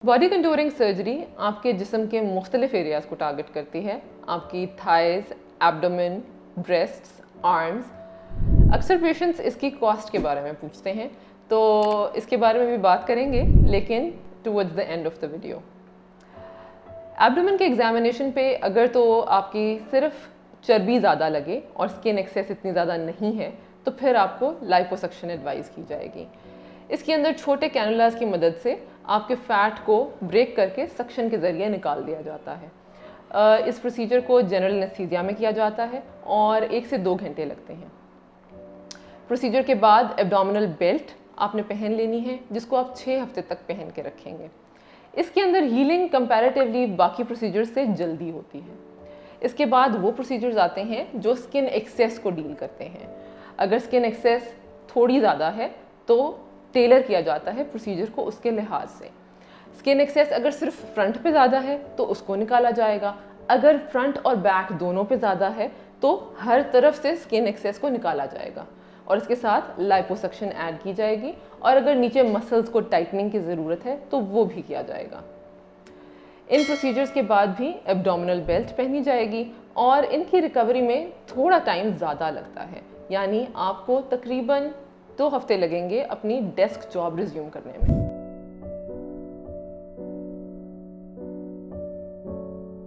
Body contouring surgery आपके जिस्म के मुख्तलिफ एरियाज़ को टारगेट करती है। आपकी थाइज़, एब्डोमेन, ब्रेस्ट्स, आर्म्स। अक्सर पेशेंट्स इसकी कॉस्ट के बारे में पूछते हैं, तो इसके बारे में भी बात करेंगे, लेकिन towards the end of the video. Abdomen के एग्जामिनेशन पे अगर तो आपकी सिर्फ चर्बी ज़्यादा लगे और स्किन एक्सेस इतनी ज़्यादा नहीं है, तो फिर आपको लाइपोसक्शन एडवाइस की जाएगी। इसके अंदर छोटे कैनुलास की मदद से आपके फ़ैट को ब्रेक करके सक्शन के ज़रिए निकाल दिया जाता है। इस प्रोसीजर को जनरल एनेस्थीसिया में किया जाता है और 1 से 2 घंटे लगते हैं। प्रोसीजर के बाद एब्डोमिनल बेल्ट आपने पहन लेनी है, जिसको आप 6 हफ्ते तक पहन के रखेंगे। इसके अंदर हीलिंग कंपैरेटिवली बाकी प्रोसीजर से जल्दी होती है। इसके बाद वो प्रोसीजर्स आते हैं जो स्किन एक्सेस को डील करते हैं। अगर स्किन एक्सेस थोड़ी ज़्यादा है तो टेलर किया जाता है प्रोसीजर को उसके लिहाज से। स्किन एक्सेस अगर सिर्फ फ्रंट पे ज़्यादा है तो उसको निकाला जाएगा। अगर फ्रंट और बैक दोनों पे ज़्यादा है तो हर तरफ से स्किन एक्सेस को निकाला जाएगा और इसके साथ लाइपोसक्शन ऐड की जाएगी। और अगर नीचे मसल्स को टाइटनिंग की ज़रूरत है तो वो भी किया जाएगा। इन प्रोसीजर्स के बाद भी एब्डोमिनल बेल्ट पहनी जाएगी और इनकी रिकवरी में थोड़ा टाइम ज़्यादा लगता है, यानी आपको तकरीबन 2 हफ्ते लगेंगे अपनी डेस्क जॉब रिज्यूम करने में।